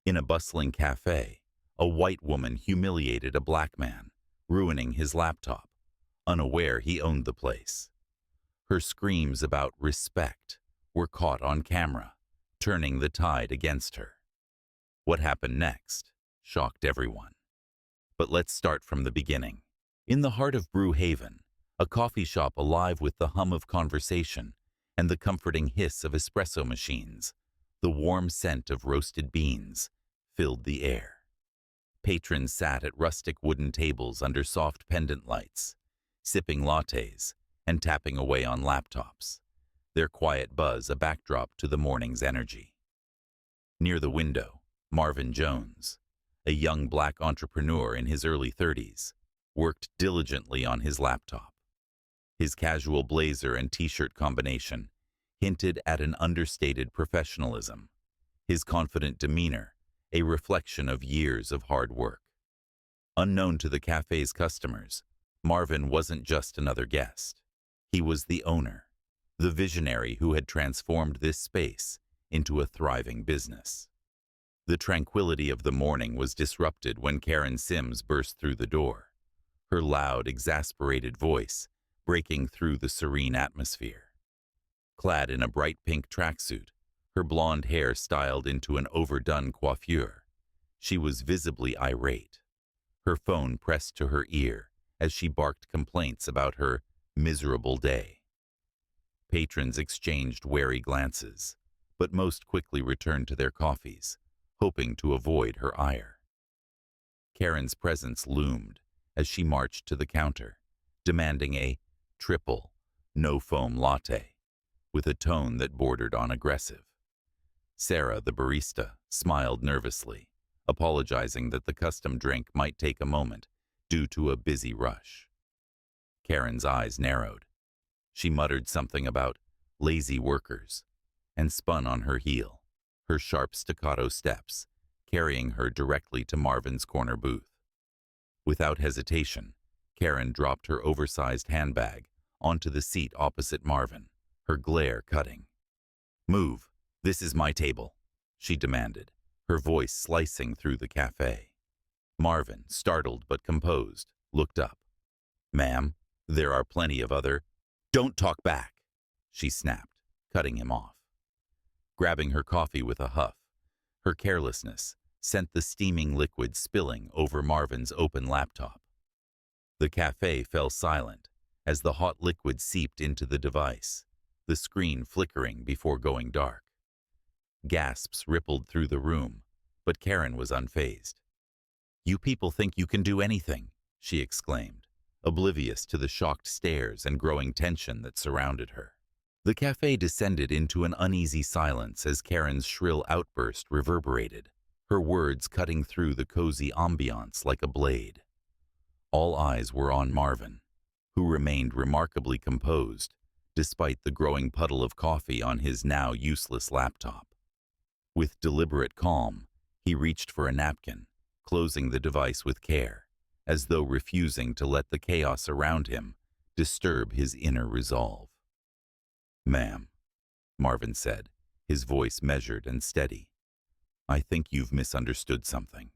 In a bustling café, a white woman humiliated a black man, ruining his laptop, unaware he owned the place. Her screams about respect were caught on camera, turning the tide against her. What happened next shocked everyone. But let's start from the beginning. In the heart of Brewhaven, a coffee shop alive with the hum of conversation and the comforting hiss of espresso machines, the warm scent of roasted beans filled the air. Patrons sat at rustic wooden tables under soft pendant lights, sipping lattes and tapping away on laptops, their quiet buzz a backdrop to the morning's energy. Near the window, Marvin Jones, a young black entrepreneur in his early 30s, worked diligently on his laptop. His casual blazer and t-shirt combination hinted at an understated professionalism, his confident demeanor a reflection of years of hard work. Unknown to the cafe's customers, Marvin wasn't just another guest. He was the owner, the visionary who had transformed this space into a thriving business. The tranquility of the morning was disrupted when Karen Sims burst through the door, her loud, exasperated voice breaking through the serene atmosphere. Clad in a bright pink tracksuit, her blonde hair styled into an overdone coiffure, she was visibly irate, her phone pressed to her ear as she barked complaints about her miserable day. Patrons exchanged wary glances, but most quickly returned to their coffees, hoping to avoid her ire. Karen's presence loomed as she marched to the counter, demanding a triple, no-foam latte, with a tone that bordered on aggressive. Sarah, the barista, smiled nervously, apologizing that the custom drink might take a moment due to a busy rush. Karen's eyes narrowed. She muttered something about lazy workers and spun on her heel, her sharp staccato steps carrying her directly to Marvin's corner booth. Without hesitation, Karen dropped her oversized handbag onto the seat opposite Marvin, her glare cutting. "Move, this is my table," she demanded, her voice slicing through the cafe. Marvin, startled but composed, looked up. "Ma'am, there are plenty of other—" "Don't talk back," she snapped, cutting him off. Grabbing her coffee with a huff, her carelessness sent the steaming liquid spilling over Marvin's open laptop. The cafe fell silent as the hot liquid seeped into the device, the screen flickering before going dark. Gasps rippled through the room, but Karen was unfazed. "You people think you can do anything," she exclaimed, oblivious to the shocked stares and growing tension that surrounded her. The cafe descended into an uneasy silence as Karen's shrill outburst reverberated, her words cutting through the cozy ambiance like a blade. All eyes were on Marvin, who remained remarkably composed despite the growing puddle of coffee on his now useless laptop. With deliberate calm, he reached for a napkin, closing the device with care, as though refusing to let the chaos around him disturb his inner resolve. "Ma'am," Marvin said, his voice measured and steady, "I think you've misunderstood something."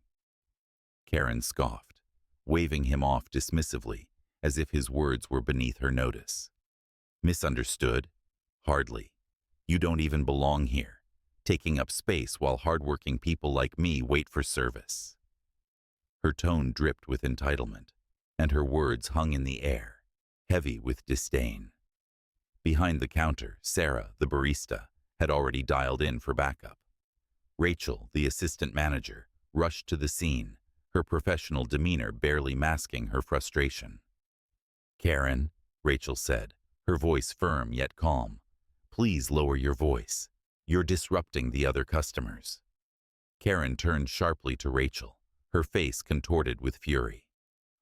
Karen scoffed, waving him off dismissively, as if his words were beneath her notice. "Misunderstood? Hardly. You don't even belong here, taking up space while hardworking people like me wait for service." Her tone dripped with entitlement, and her words hung in the air, heavy with disdain. Behind the counter, Sarah, the barista, had already dialed in for backup. Rachel, the assistant manager, rushed to the scene, her professional demeanor barely masking her frustration. "Karen," Rachel said, her voice firm yet calm, "please lower your voice. You're disrupting the other customers." Karen turned sharply to Rachel, her face contorted with fury.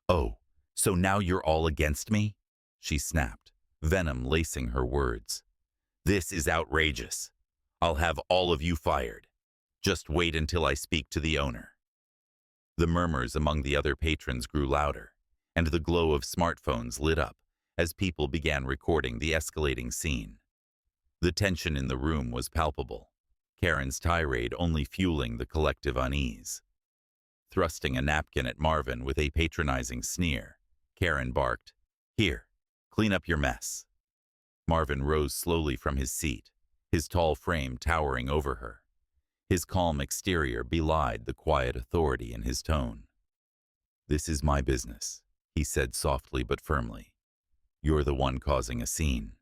"Oh, so now you're all against me?" she snapped, venom lacing her words. "This is outrageous. I'll have all of you fired. Just wait until I speak to the owner." The murmurs among the other patrons grew louder, and the glow of smartphones lit up as people began recording the escalating scene. The tension in the room was palpable. Karen's tirade only fueling the collective unease. Thrusting a napkin at Marvin with a patronizing sneer, Karen barked, "Here, clean up your mess." Marvin rose slowly from his seat, his tall frame towering over her. His calm exterior belied the quiet authority in his tone. "This is my business," he said softly but firmly. "You're the one causing a scene."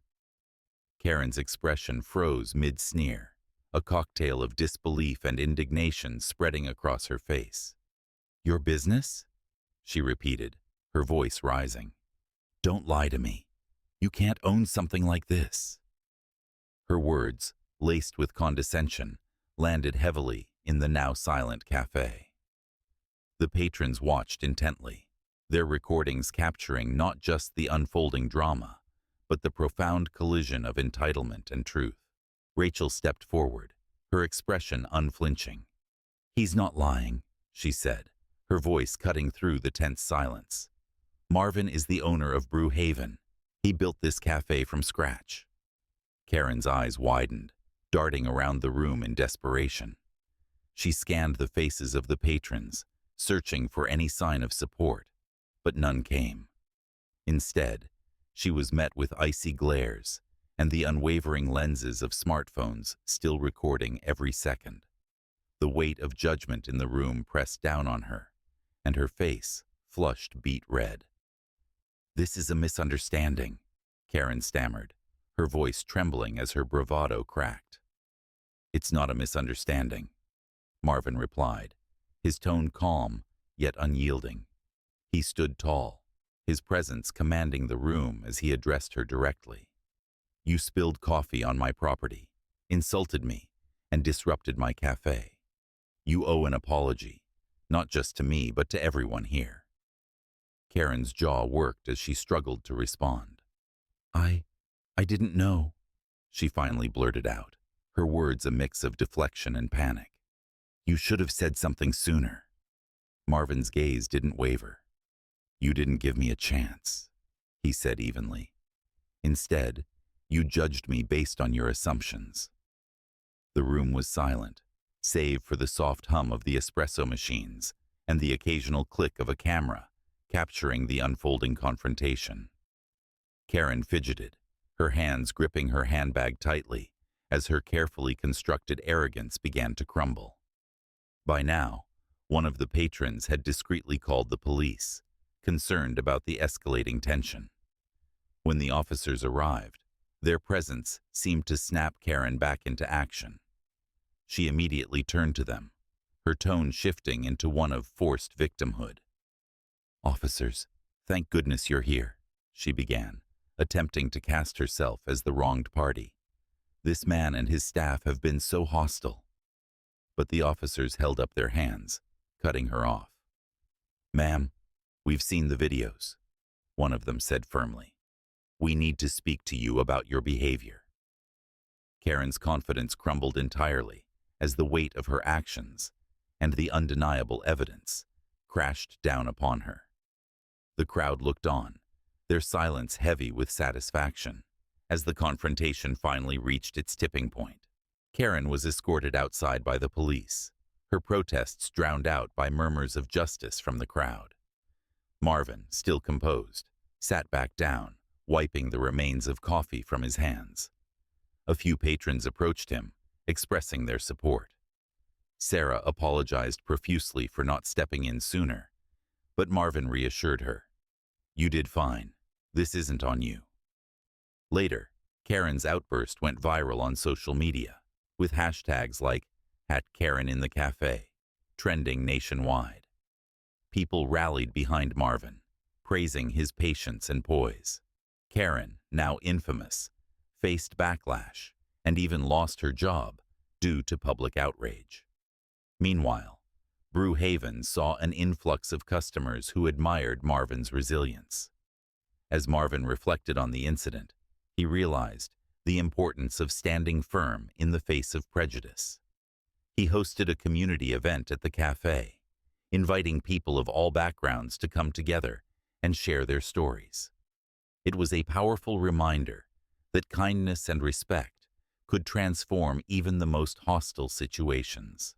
Karen's expression froze mid-sneer, a cocktail of disbelief and indignation spreading across her face. "Your business?" she repeated, her voice rising. "Don't lie to me. You can't own something like this." Her words, laced with condescension, landed heavily in the now silent café. The patrons watched intently, their recordings capturing not just the unfolding drama, but the profound collision of entitlement and truth. Rachel stepped forward, her expression unflinching. "He's not lying," she said, her voice cutting through the tense silence. "Marvin is the owner of Brew Haven. He built this cafe from scratch." Karen's eyes widened, darting around the room in desperation. She scanned the faces of the patrons, searching for any sign of support, but none came. Instead, she was met with icy glares and the unwavering lenses of smartphones still recording every second. The weight of judgment in the room pressed down on her, and her face flushed beet red. "This is a misunderstanding," Karen stammered, her voice trembling as her bravado cracked. "It's not a misunderstanding," Marvin replied, his tone calm yet unyielding. He stood tall, his presence commanding the room as he addressed her directly. "You spilled coffee on my property, insulted me, and disrupted my cafe. You owe an apology, not just to me but to everyone here." Karen's jaw worked as she struggled to respond. I didn't know," she finally blurted out, her words a mix of deflection and panic. "You should have said something sooner." Marvin's gaze didn't waver. "You didn't give me a chance," he said evenly. "Instead, you judged me based on your assumptions." The room was silent, save for the soft hum of the espresso machines and the occasional click of a camera capturing the unfolding confrontation. Karen fidgeted, her hands gripping her handbag tightly as her carefully constructed arrogance began to crumble. By now, one of the patrons had discreetly called the police, concerned about the escalating tension. When the officers arrived, their presence seemed to snap Karen back into action. She immediately turned to them, her tone shifting into one of forced victimhood. "Officers, thank goodness you're here," she began, attempting to cast herself as the wronged party. "This man and his staff have been so hostile." But the officers held up their hands, cutting her off. "Ma'am, we've seen the videos," one of them said firmly. "We need to speak to you about your behavior." Karen's confidence crumbled entirely as the weight of her actions and the undeniable evidence crashed down upon her. The crowd looked on, their silence heavy with satisfaction, as the confrontation finally reached its tipping point. Karen was escorted outside by the police, her protests drowned out by murmurs of justice from the crowd. Marvin, still composed, sat back down, wiping the remains of coffee from his hands. A few patrons approached him, expressing their support. Sarah apologized profusely for not stepping in sooner, but Marvin reassured her. "You did fine. This isn't on you." Later, Karen's outburst went viral on social media, with hashtags like #KarenInTheCafe trending nationwide. People rallied behind Marvin, praising his patience and poise. Karen, now infamous, faced backlash and even lost her job due to public outrage. Meanwhile, Brew Haven saw an influx of customers who admired Marvin's resilience. As Marvin reflected on the incident, he realized the importance of standing firm in the face of prejudice. He hosted a community event at the cafe, inviting people of all backgrounds to come together and share their stories. It was a powerful reminder that kindness and respect could transform even the most hostile situations.